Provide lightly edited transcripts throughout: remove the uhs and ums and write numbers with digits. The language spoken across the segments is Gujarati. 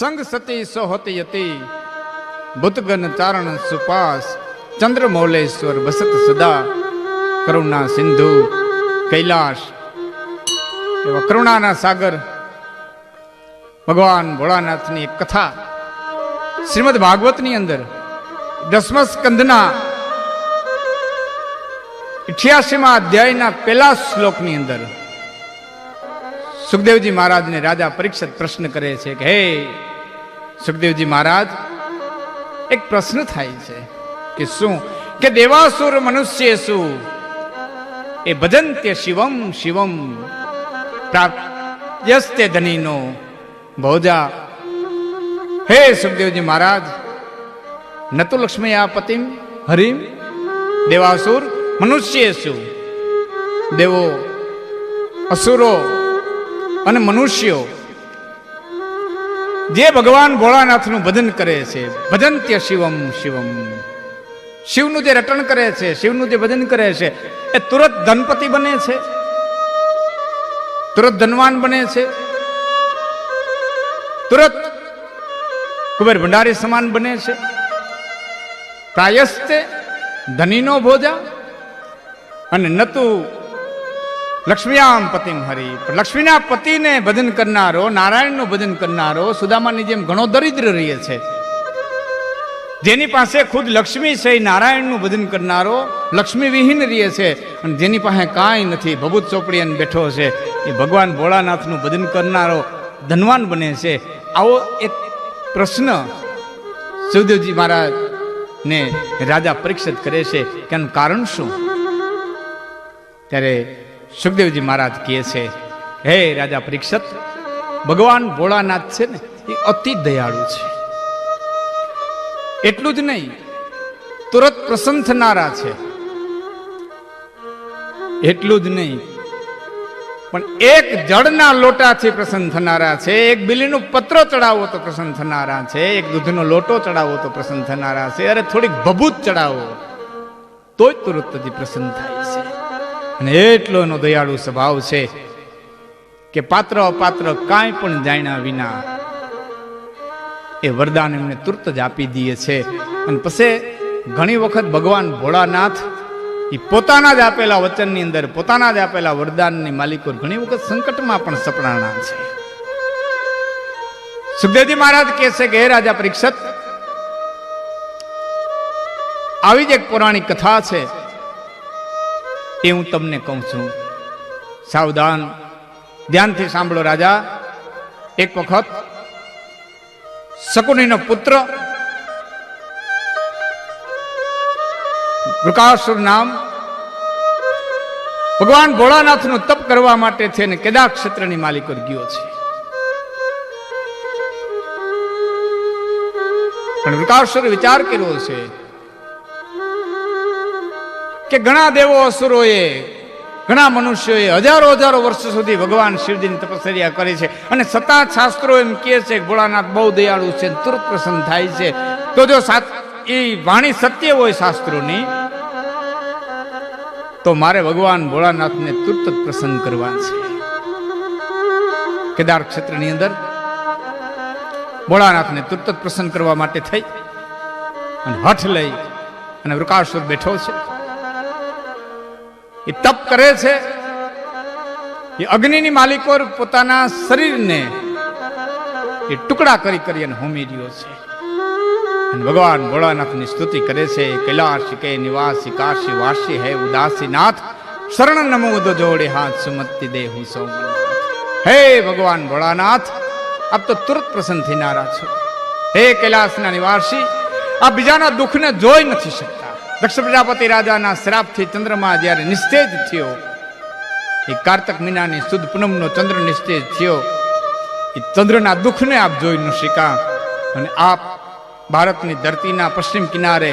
સંગ સતી સોહતી યતી બુદ્ધગન ચારણ સુપાસ ચંદ્રમૌલેશ્વર બસત સદા કરુણા સિંધુ કૈલાશ એવા કરુણાના સાગર ભગવાન ભોળાનાથની એક કથા શ્રીમદ ભાગવતની અંદર 10મા સ્કંદના 88મા અધ્યાયના પહેલા શ્લોકની અંદર સુખદેવજી મહારાજને રાજા પરીક્ષિત પ્રશ્ન કરે છે કે હે સુખદેવજી મહારાજ, એક પ્રશ્ન થાય છે કે શું કે દેવાસુર મનુષ્ય શું એ ભજંત્ય શિવમ શિવમ પ્રાપ્યસ્તે ધનીનો ભોજા. હે સુખદેવજી મહારાજ, નતુ લક્ષ્મયા પતિમ હરિમ દેવાસુર મનુષ્ય શું, દેવો અસુરો અને મનુષ્યો જે ભગવાન ભોળાનાથનું ભજન કરે છે, ભજંત્ય શિવમ શિવમ, શિવનું જે રટણ કરે છે, શિવનું જે ભજન કરે છે, એ તુરત ધનપતિ બને છે, તુરત ધનવાન બને છે, તુરત કુબેર ભંડારી સમાન બને છે. પ્રાયસ્તે ધનીનો ભોજા અને નતુ લક્ષ્મીયામ પતિમ હરિ, લક્ષ્મીના પતિને ભજન કરનારો, નારાયણનું ભજન કરનારો સુદામાની જેમ ઘણો દરિદ્ર રહે છે. જેની પાસે ખુદ લક્ષ્મી છે એ નારાયણનું ભજન કરનારો લક્ષ્મી વિહીન રહે છે, અને જેની પાસે કાંઈ નથી, ભભૂત ચોપડીને બેઠો છે, એ ભગવાન ભોળાનાથનું ભજન કરનારો ધનવાન બને છે. આવો એક પ્રશ્ન સુખદેવજી મહારાજને રાજા પરીક્ષિત કરે છે કે આનું કારણ શું? ત્યારે સુખદેવજી મહારાજ કહે છે, હે રાજા પરીક્ષિત, ભગવાન ભોળાનાથ છે ને એ અતિ દયાળુ છે. એટલું જ નહીં, તુરત પ્રસન્ન થનારા છે. એટલું જ નહીં, પણ એક જળના લોટાથી પ્રસન્ન થનારા છે, એક બિલીનું પત્ર ચડાવો તો પ્રસન્ન થનારા છે, એક દૂધનો લોટો ચડાવો તો પ્રસન્ન થનારા છે, અરે થોડીક ભભૂત ચડાવો તોય તુરત જ પ્રસન્ન થાય છે. અને એટલો એનો દયાળુ સ્વભાવ છે કે પાત્ર અપાત્ર કાંઈ પણ જાણ્યા વિના એ વરદાન એમને તુરત જ આપી દે છે. અને પછી ઘણી વખત ભગવાન ભોળાનાથ એ પોતાના જ આપેલા વચનની અંદર, પોતાના જ આપેલા વરદાનની માલિકો ઘણી વખત સંકટમાં પણ સપડાણા છે. સુખદેવજી મહારાજ કહે છે કે હે રાજા પરીક્ષિત, આવી જ એક પૌરાણિક કથા છે, એ હું તમને કહું છું. સાવધાન, ધ્યાનથી સાંભળો રાજા. એક વખત શકુનીનો પુત્ર વૃકાસુર નામ ભગવાન ભોળાનાથનું તપ કરવા માટે છે ને કેદાર ક્ષેત્રની માલિકો ગયો છે. પણ વૃકાસુર વિચાર કર્યો છે કે ઘણા દેવો અસુરોએ, ઘણા મનુષ્યોએ હજારો હજારો વર્ષો સુધી ભગવાન શિવજીની તપસ્યા કરી છે, અને છતાં શાસ્ત્રો એમ કહે છે કે ભોળાનાથ બહુ દયાળુ છે, તુરત પ્રસન્ન થાય છે. તો જો એ વાણી સત્ય હોય શાસ્ત્રોની, તો મારે ભગવાન ભોળાનાથને તુરત જ પ્રસન્ન કરવા છે. કેદાર ક્ષેત્રની અંદર ભોળાનાથને તુરત જ પ્રસન્ન કરવા માટે થઈ અને હઠ લઈ અને વૃકાસુર બેઠો છે. એ તપ કરે છે. એ અગ્નિની માલિકો પોતાના શરીરને એ ટુકડા કરી કરી અને હોમી રહ્યો છે. અને ભગવાન ભોળાનાથની સ્તુતિ કરે છે. કૈલાશ કે નિવાસી કાશી વાસી હે ઉદાસીનાથ, શરણ નમો જોડે હાથ સુમતિ દેહુ સૌ. હે ભગવાન ભોળાનાથ, આપ તો તુરત પ્રસન્ન થનારા છો. હે કૈલાસના નિવાસી, આ બીજાના દુઃખને જોઈ નથી શકતા. દક્ષ પ્રજાપતિ રાજાના શ્રાપથી ચંદ્રમા જ્યારે નિશ્ચેજ થયો, એ કાર્તક મહિનાની સુદ પૂનમનો ચંદ્ર નિશ્ચેજ થયો, એ ચંદ્રના દુઃખને આપ જોઈ ન શકા, અને આપ ભારતની ધરતીના પશ્ચિમ કિનારે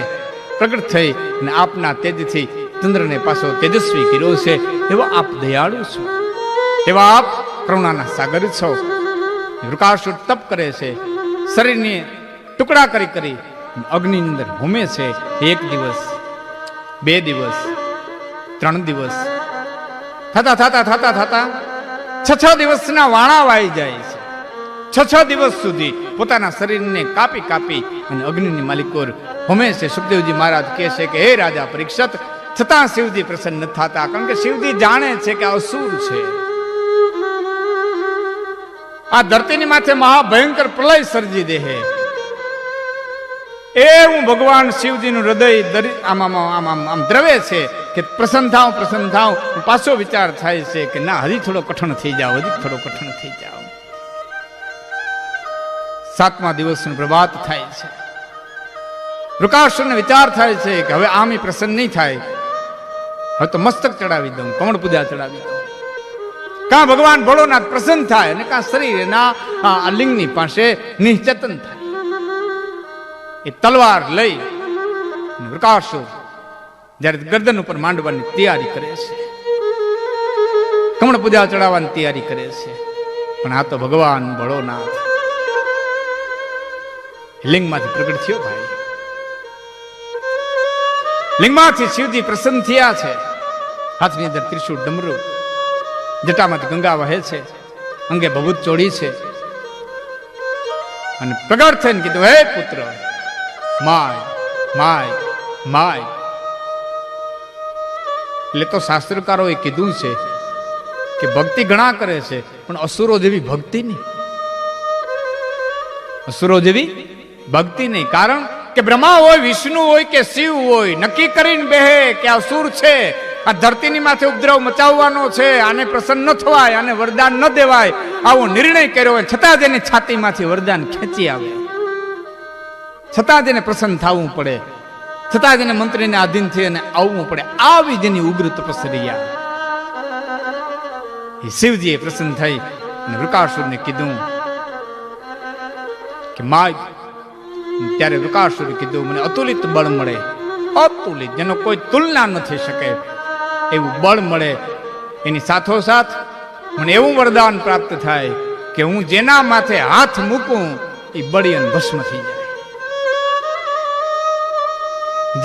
પ્રગટ થઈ અને આપના તેજથી ચંદ્રને પાછો તેજસ્વી કર્યો છે. એવા આપ દયાળુ છો, એવા આપ કરુણાના સાગર છો. વૃકાસુર તપ કરે છે, શરીરને ટુકડા કરી કરી અગ્નિની અંદર ઘૂમે છે. 1 દિવસ, 2 દિવસ, 3 દિવસ થતા થતા થતા થતા છ દિવસના વાણા વાઈ જાય છે. છ દિવસ સુધી પોતાના શરીરને કાપી કાપી અને અગ્નિની માલિકોર હોમે છે. સુખદેવજી મહારાજ કહે છે કે હે રાજા પરીક્ષિત, છતાં શિવજી પ્રસન્ન નથી થતા, કારણ કે શિવજી જાણે છે કે અસુર છે. આ ધરતીની માથે મહાભયંકર પ્રલય સર્જી દે. એ હું ભગવાન શિવજીનું હૃદય આમ દ્રવે છે કે પ્રસન્ન થાવ. પાછો વિચાર થાય છે કે ના, હજી થોડો કઠણ થઈ જાઓ, હજી થોડો કઠણ થઈ જાઓ. 7મા દિવસનું પ્રભાત થાય છે. વૃકાસુરને વિચાર થાય છે કે હવે આમ પ્રસન્ન નહીં થાય, હવે તો મસ્તક ચડાવી દઉં, કમળ પૂજા ચડાવી દઉં. કાં ભગવાન ભોળોનાથ પ્રસન્ન થાય અને કાં શરીરના લિંગની પાસે નિશ્ચેતન થાય. એ તલવાર લઈ વૃકાસુર જ્યારે ગરદન ઉપર માંડવાની તૈયારી કરે છે, કમળ પૂજા ચડાવવાની તૈયારી કરે છે, પણ આ તો ભગવાન ભોળોનાથ લિંગમાંથી પ્રગટ થયો. ભાઈ, લિંગમાંથી શિવજી પ્રસન્ન થયા છે. હાથની અંદર ત્રિશૂળ ડમરું, જટામાંથી ગંગા વહે છે, અંગે ભભૂત ચોડી છે, અને પ્રગટ થઈને કીધું, હે પુત્ર, માય માય માય. એટલે તો શાસ્ત્રકારોએ કીધું છે કે ભક્તિ ઘણા કરે છે, પણ અસુરો જેવી ભક્તિ નહીં. અસુરો જેવી ભક્તિ નહીં. કારણ કે બ્રહ્મા હોય, વિષ્ણુ હોય કે શિવ હોય, નક્કી કરીને બેહે કે અસુર છે, આ ધરતીની માથે ઉપદ્રવ મચાવવાનો છે, આને પ્રસન્ન ન થવાય, આને વરદાન ન દેવાય, આવો નિર્ણય કર્યો હોય, છતાં જ એની છાતીમાંથી વરદાન ખેંચી આવે, છતાં જ એને પ્રસન્ન થવું પડે, છતાં જ એને મંત્રીને આધીન થઈ અને આવવું પડે. આવી જેની ઉગ્ર તપસ્યા એ શિવજીએ પ્રસન્ન થઈ અને વૃકાસુરને કીધું કે માય. ત્યારે વૃકાસુરે કીધું, મને અતુલિત બળ મળે, અતુલિત, જેનો કોઈ તુલના ન થઈ શકે એવું બળ મળે. એની સાથોસાથ મને એવું વરદાન પ્રાપ્ત થાય કે હું જેના માથે હાથ મૂકું એ બળી અને ભસ્મ થઈ જાય.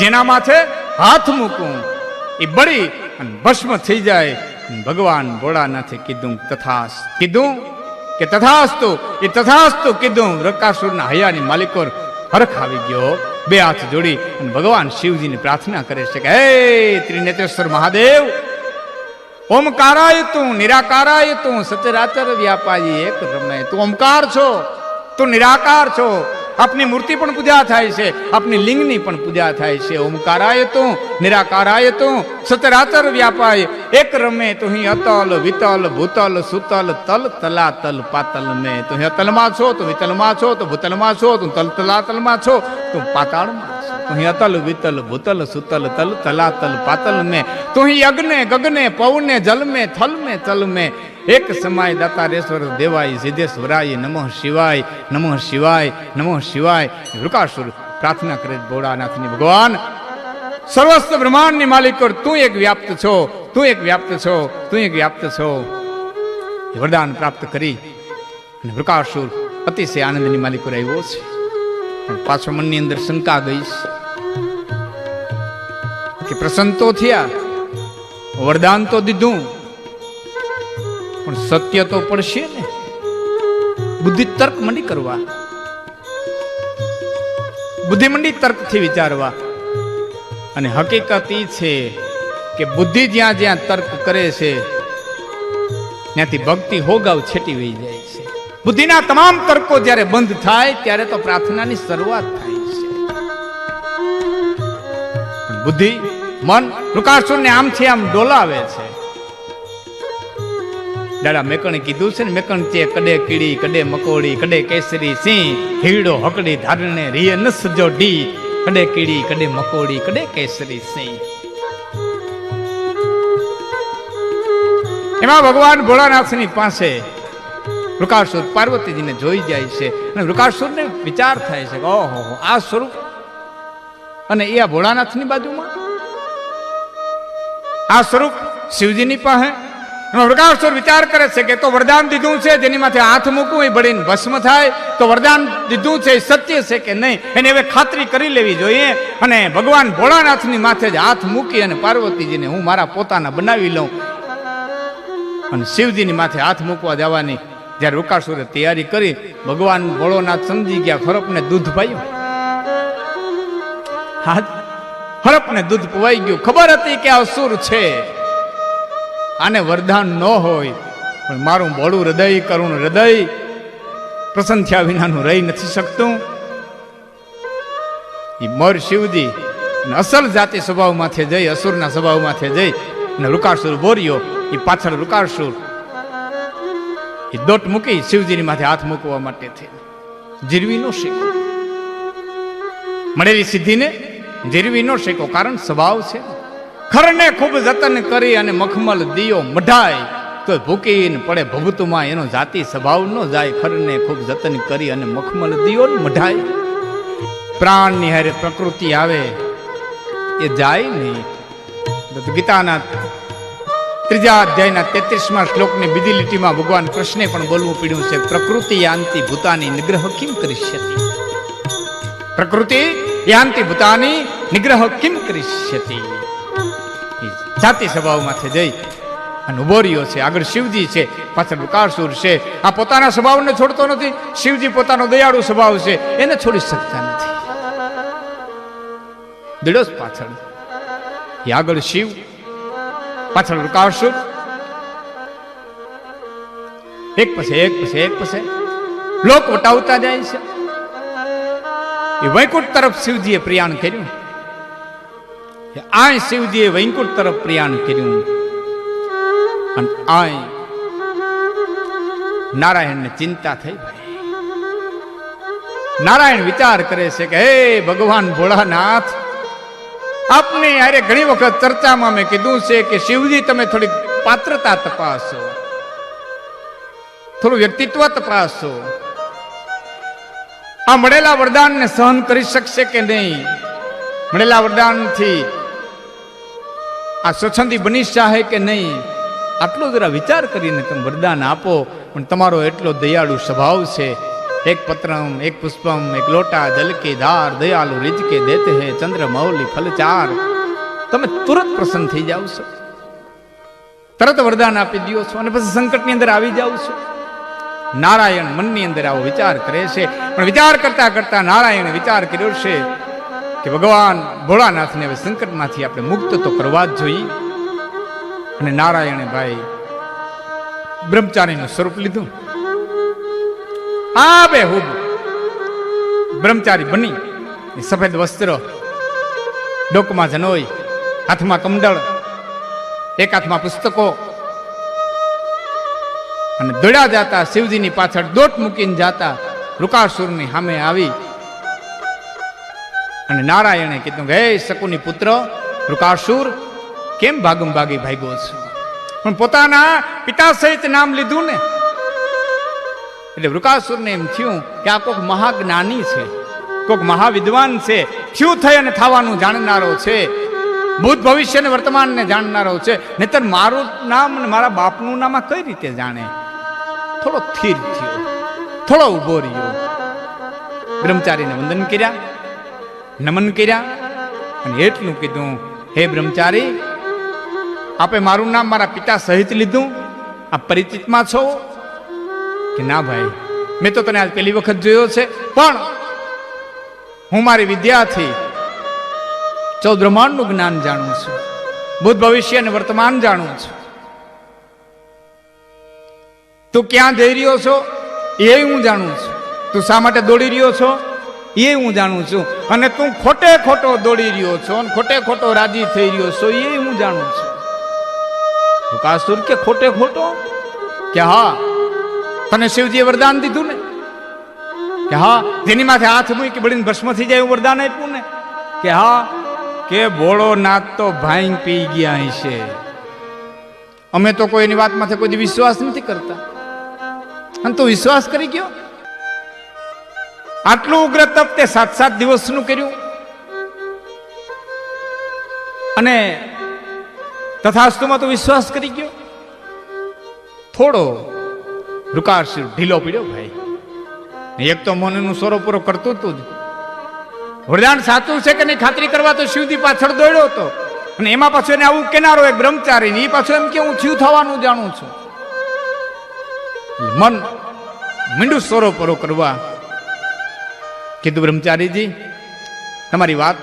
જેના માથે હાથ મૂકું એ બળી અને ભસ્મ થઈ જાય. ભગવાન ભોળાનાથે કીધું તથાસ્તુ. કીધું કે તથાસ્તુ, એ તથાસ્તુ કીધું. વૃકાસુરના હૈયાની માલિકો હરખ આવી ગયો. બે હાથ જોડી અને ભગવાન શિવજીની પ્રાર્થના કરે છે કે હે ત્રિનેત્રેશ્વર મહાદેવ, ઓમકારાય તું, નિરાકારાય તું, સચરાચર વ્યાપારી એક રમે. તું ઓમકાર છો, તું નિરાકાર છો. આપની મૂર્તિ પણ પૂજા થાય છે, આપની લિંગની પણ પૂજા થાય છે. ઓમકારાય તું, નિરાકારાય તું, સચરાચર વ્યાપાય એક રમે. તું અતલ વિતલ ભૂતલ સુતલ તલ તલાતલ પાતલ મેં. તું અતલમાં છો, તું વિતલમાં છો, તું ભૂતલમાં છો, તું તલ તલાતલમાં છો, તું પાતાળમાં છો. તું અતલ વિતલ ભૂતલ સુતલ તલ તલાતલ પાતલ મેં. તું અગ્ને ગગને પવને જલ મેં થલ મેં ચલ મેં. એક સમાય દાતારેશ્વર દેવાય સિદ્ધેશ્વરાય નમઃ શિવાય નમઃ શિવાય નમઃ શિવાય. વૃકાસુર પ્રાર્થના કરે ભોળાનાથની, ભગવાન સર્વસ્વ બ્રહ્માંડની માલિક, તું એક વ્યાપ્ત છો, તું એક વ્યાપ્ત છો, તું એક વ્યાપ્ત છો. વરદાન પ્રાપ્ત કરી અને વૃકાસુર અતિશય આનંદની માલિકો આવ્યો છે. પાછો મનની અંદર શંકા ગઈ કે પ્રસન્ન તો થયા, વરદાન તો દીધું, પણ સત્ય તો પડશે ને. બુદ્ધિ તર્ક મંડી કરવા, બુદ્ધિ મંડી તર્કથી વિચારવા. અને હકીકત એ છે કે બુદ્ધિ જ્યાં જ્યાં તર્ક કરે છે ત્યાંથી ભક્તિ હોગાવ છેટી વહી જાય છે. બુદ્ધિના તમામ તર્કો જ્યારે બંધ થાય ત્યારે તો પ્રાર્થનાની શરૂઆત થાય છે. બુદ્ધિ, મન વૃકાસુરને આમથી આમ ડોલાવે છે. દાદા મેકણે કીધું છે ને, મેકણ છે કડે કીડી કડે મકોડી કડે કેસરી સિંહ, હીડો હકડી ધારણે રીય ન સજો ડી, કડે કીડી કડે મકોડી કડે કેસરી સિંહ. એમાં ભગવાન ભોળાનાથની પાસે વૃકાસુર પાર્વતીજીને જોઈ જાય છે અને વૃકાસુરને વિચાર થાય છે કે ઓહો, આ સ્વરૂપ અને એ આ ભોળાનાથની બાજુમાં, આ સ્વરૂપ શિવજીની પાસે. વૃકાસુર વિચાર કરે છે કે તો વરદાન દીધું છે, જેની માથે હાથ મૂકવું એ બળીને ભસ્મ થાય, તો વરદાન દીધું છે એ સત્ય છે કે નહીં, એની હવે ખાતરી કરી લેવી જોઈએ. અને ભગવાન ભોળાનાથની માથે જ હાથ મૂકી અને પાર્વતીજીને હું મારા પોતાના બનાવી લઉં. અને શિવજીની માથે હાથ મૂકવા જવાની જ્યારે રૂકાસુરે તૈયારી કરી, ભગવાન ભોળોનાથ સમજી ગયા હરપને દૂધ પાયું. હરપને દૂધ પવાઈ ગયું. ખબર હતી કે આ અસુર છે, આને વરદાન ન હોય, પણ મારું ભોળું હૃદય, કરુણ હૃદય પ્રસન્ન થયા વિનાનું રહી નથી શકતું. એ મોર શિવજી અસલ જાતિ સ્વભાવમાંથી જઈ, અસુરના સ્વભાવમાંથી જઈ અને રૂકાસુર બોર્યો. એ પાછળ રૂકાસુર એ દોટ મૂકી શિવજીની માથે હાથ મૂકવા માટે થઈ. જીરવી નો શેકો, મળેલી સિદ્ધિને જીરવી નો શેકો, કારણ સ્વભાવ છે. ખરને ખૂબ જતન કરી અને મખમલ દિયો મઢાય તો ભૂકીને પડે ભભૂતમાં, એનો જાતિ સ્વભાવ ન જાય. ખરને ખૂબ જતન કરી અને મખમલ દિયો મઢાય. પ્રાણની હારે પ્રકૃતિ આવે એ જાય નહીં. ગીતાના 3 અધ્યાયના 33મા શ્લોકની બીજી લીટીમાં ભગવાન કૃષ્ણે પણ બોલવું પડ્યું છે, પ્રકૃતિ યાંતિ ભૂતાની નિગ્રહ કિમ કરિષ્યતિ. પ્રકૃતિ યાંતિ ભૂતાની નિગ્રહ કિમ કરિષ્યતિ. જાતિ સ્વભાવમાંથી જઈ અને ઉભો રહ્યો છે. આગળ શિવજી છે, પાછળ રૂકાસુર છે. આ પોતાના સ્વભાવને છોડતો નથી. શિવજી પોતાનો દયાળુ સ્વભાવ છે, એને છોડી શકતા નથી. દિડોસ પાછળ, એ આગળ શિવ, પાછળ રૂકાસુર, એક પછી એક પછી એક પછી લોક વટાવતા જાય છે. એ વૈકુંઠ તરફ શિવજીએ પ્રયાણ કર્યું. આ શિવજીએ વૈકુંઠ તરફ પ્રયાણ કર્યું અને આ નારાયણને ચિંતા થઈ. નારાયણ વિચાર કરે છે કે હે ભગવાન ભોળાનાથ, આપને યારે ઘણી વખત ચર્ચામાં મેં કીધું છે કે શિવજી તમે થોડી પાત્રતા તપાસો, થોડું વ્યક્તિત્વ તપાસો. આ મળેલા વરદાનને સહન કરી શકશે કે નહીં? મળેલા વરદાનથી આ સ્વચ્છંદી બની ચાહે કે નહીં? આટલો જરા વિચાર કરીને તમે વરદાન આપો. પણ તમારો એટલો દયાળુ સ્વભાવ છે. એક પત્રમ એક પુષ્પમ એક લોટા જલ કે ધાર, દયાલુ રીજ કે દેતે હે ચંદ્ર મૌલી ફલ ચાર. તમે તુરંત પ્રસન્ન થઈ જાવ છો, તરત વરદાન આપી દો છો અને પછી સંકટની અંદર આવી જાવ છો. નારાયણ મનની અંદર આવો વિચાર કરે છે. પણ વિચાર કરતા કરતા નારાયણે વિચાર કર્યો છે કે ભગવાન ભોળાનાથને હવે સંકટમાંથી આપણે મુક્ત તો કરવા જ જોઈએ. અને નારાયણે ભાઈ બ્રહ્મચારીનું સ્વરૂપ લીધું. આ બેહૂબ બ્રહ્મચારી બની, સફેદ વસ્ત્ર, ડોકમાં જનોઈ, હાથમાં કમંડળ, એક હાથમાં પુસ્તકો, અને દોડ્યા જાતા શિવજીની પાછળ દોટ મૂકીને જાતા રૂકાસુરની સામે આવી અને નારાયણે કીધું કે હે શકુની પુત્ર રૂકાસુર, કેમ ભાગમ ભાગી ભાગ્યો છો? પણ પોતાના પિતા સહિત નામ લીધું ને એટલે વૃકાસુરને એમ થયું કે આ કોઈક મહાજ્ઞાની છે, કોઈક મહાવિદ્વાન છે, થયું થઈ અને થવાનું જાણનારો છે, ભૂત ભવિષ્ય ને વર્તમાનને જાણનારો છે. નહીતર મારું નામ અને મારા બાપનું નામ કઈ રીતે જાણે? થોડો સ્થિર થયો, થોડો ઉભો રહ્યો. બ્રહ્મચારીને વંદન કર્યા, નમન કર્યા અને એટલું કીધું, હે બ્રહ્મચારી, આપે મારું નામ મારા પિતા સહિત લીધું, આપ પરિચિતમાં છો? કે ના ભાઈ, મેં તો તને આજ પહેલી વખત જોયો છે, પણ હું મારી વિદ્યાથી 14 બ્રહ્માંડનું જ્ઞાન જાણું છું, ભૂત ભવિષ્ય અને વર્તમાન જાણું છું. તું ક્યાં જઈ રહ્યો છો એ હું જાણું છું, તું શા માટે દોડી રહ્યો છો એ હું જાણું છું, અને તું ખોટે ખોટો દોડી રહ્યો છો અને ખોટે ખોટો રાજી થઈ રહ્યો છો એ હું જાણું છું. રૂકાસુર કે ખોટે ખોટો? કે હા, તને શિવજીએ વરદાન દીધું ને? કે હા. જેની માથે હાથ મૂકી બળીને ભસ્મ થઈ જાય એવું વરદાન આપ્યું ને? કે હા. કે ભોળોનાથ તો ભાંગ પી ગયા હશે, અમે તો કોઈની વાત માથે કોઈ વિશ્વાસ નથી કરતા, અને તું વિશ્વાસ કરી ગયો? આટલું ઉગ્ર તપ તે 7 દિવસનું કર્યું અને તથાસ્તુમાં તો વિશ્વાસ કરી ગયો? થોડો રૂકાસુર ઢીલો પડ્યો ભાઈ. એક તો મનનું સોરો પૂરો કરતું હતું જ, વરદાન સાચું છે કે નહીં ખાતરી કરવા તો શિવજી પાછળ દોડ્યો હતો, અને એમાં પાછું એને આવું કેનારો એક બ્રહ્મચારી, એ પાછું એમ કે હું થયું થવાનું જાણું છું. મન મીંડું સોરો પરો કરવા. કીધું બ્રહ્મચારીજી, તમારી વાત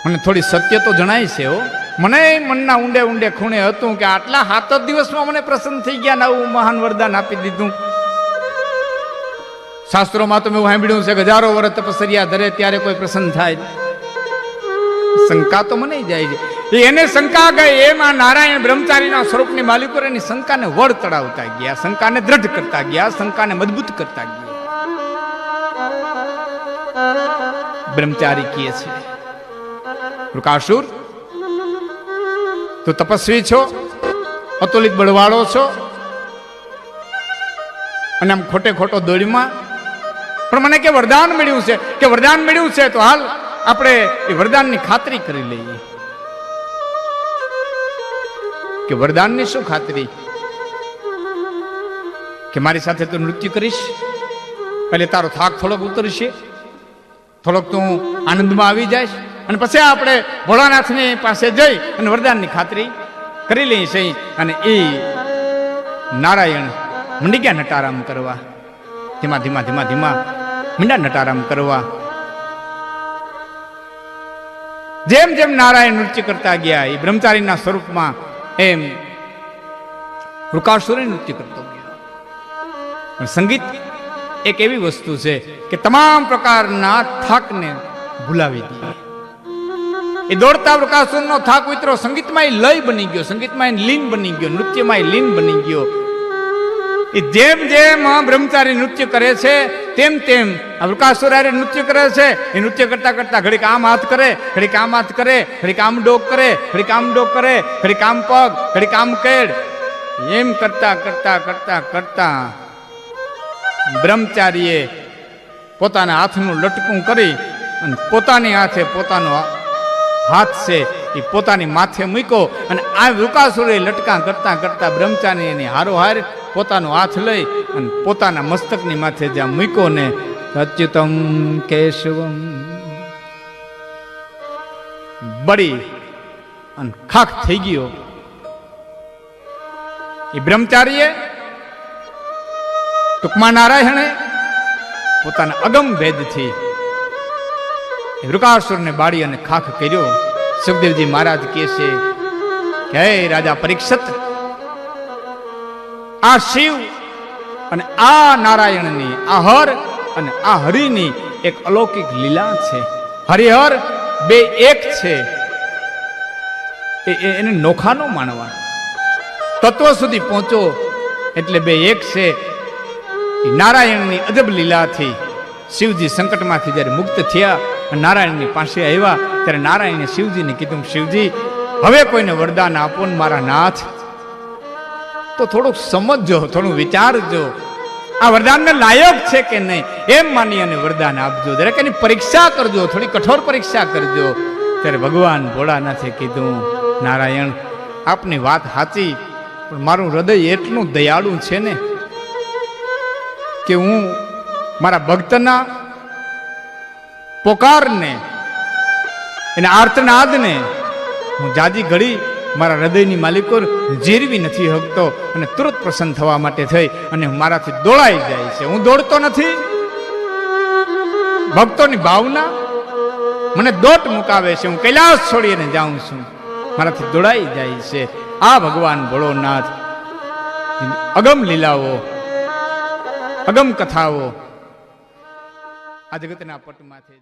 મને થોડી સત્ય તો જણાય છે હો. મને મનના ઊંડે ઊંડે ખૂણે હતું કે આટલા 7 જ દિવસમાં મને પ્રસન્ન થઈ ગયા ને આવું મહાન વરદાન આપી દીધું. શાસ્ત્રોમાં તો મેં સાંભળ્યું છે કે હજારો વર્ષ તપસ્યા ધરે ત્યારે કોઈ પ્રસન્ન થાય. શંકા તો મને જાય છે. એને શંકા ગઈ એમાં નારાયણ બ્રહ્મચારીના સ્વરૂપની માલિકો એની શંકાને વળ ચડાવતા ગયા, શંકાને દ્રઢ કરતા ગયા, શંકાને મજબૂત કરતા ગયા. બ્રહ્મચારી કહે છે, વૃકાસુર, તું તપસ્વી છો, અતુલિત બળવાળો છો, અને આમ ખોટે ખોટો દોડમાં, પણ મને કે વરદાન મળ્યું છે, કે વરદાન મળ્યું છે તો હાલ આપણે એ વરદાનની ખાતરી કરી લઈએ. કે વરદાનની શું ખાતરી? કે મારી સાથે તું નૃત્ય કરીશ એટલે તારો થાક થોડોક ઉતરશે, થોડોક તું આનંદમાં આવી જાય, અને પછી આપણે ભોળાનાથની પાસે જઈ અને વરદાનની ખાતરી કરી લઈએ છીએ. અને એ નારાયણ મંડી ગયા નટારામ કરવા. ધીમા ધીમા ધીમા ધીમા મીંડા નટારામ કરવા. જેમ જેમ નારાયણ નૃત્ય કરતા ગયા એ બ્રહ્મચારીના સ્વરૂપમાં, એમ વૃકાસુર નૃત્ય કરતો ગયો. પણ સંગીત એક એવી વસ્તુ છે કે તમામ પ્રકારના થાકને ભૂલાવી દે. એ દોડતા વૃકાસુરનો થાક ઉતરો, સંગીતમાં એ લય બની ગયો, સંગીતમાં એ લીન બની ગયો, નૃત્યમાં એ લીન બની ગયો. એ જેમ જેમ બ્રહ્મચારી નૃત્ય કરે છે તેમ તેમ વૃકાસુર નૃત્ય કરે છે. એ નૃત્ય કરતા કરતા ઘડીક આમ હાથ કરે, ઘડીક આમ હાથ કરે, ઘડીક આમ ડોક કરે, ઘડીક આમ ડોક કરે, ઘડીક આમ પગ, ઘડીક આમ કેડ, એમ કરતા કરતા કરતા કરતા બ્રહ્મચારીએ પોતાના હાથનું લટકું કરી અને પોતાની હાથે પોતાનો હાથ છે એ પોતાની માથે મૂક્યો. અને આ વૃકાસુરે લટકા કરતા કરતા બ્રહ્મચારીની હારોહાર પોતાનો હાથ લઈ અને પોતાના મસ્તકની માથે જ્યાં મૂક્યો ને, અચ્યુતમ કેશવમ બળી અને ખાખ થઈ ગયો. એ બ્રહ્મચારીએ ટૂંકમાં નારાયણે પોતાના અગમ ભેદથી વૃકાસુરને બાળી અને ખાખ કર્યો. સુખદેવજી મહારાજ કહે છે કે હે રાજા પરીક્ષિત, આ શિવ અને આ નારાયણની, આ હર અને આ હરિની એક અલૌકિક લીલા છે. હરિહર બે એક છે, એને નોખા ન માનવા. તત્વ સુધી પહોંચો એટલે બે એક છે. નારાયણની અજબ લીલાથી શિવજી સંકટમાંથી જ્યારે મુક્ત થયા, નારાયણની પાસે આવ્યા, ત્યારે નારાયણે શિવજીને કીધું, શિવજી હવે કોઈને વરદાન આપો ને મારા નાથ. તો થોડુંક સમજજો, થોડું વિચારજો, આ વરદાનને લાયક છે કે નહીં એમ માની અને વરદાન આપજો. દરેક એની પરીક્ષા કરજો, થોડી કઠોર પરીક્ષા કરજો. ત્યારે ભગવાન ભોળાનાથે કીધું, નારાયણ આપની વાત સાચી, પણ મારું હૃદય એટલું દયાળુ છે ને કે હું મારા ભક્તના પોકારને, એના આર્તનાદને હું જાજી ઘડી મારા હૃદયની માલિકો જીરવી નથી શકતો. અને તુરંત પ્રસન્ન થવા માટે થઈ અને મારાથી દોડાઈ જાય છે. હું દોડતો નથી, ભક્તોની ભાવના મને દોટ મુકાવે છે. હું કૈલાસ છોડીને જાઉં છું, મારાથી દોડાઈ જાય છે. આ ભગવાન ભોળોનાથ અગમ લીલાઓ, અગમ કથાઓ આ જગતના પટમાં છે.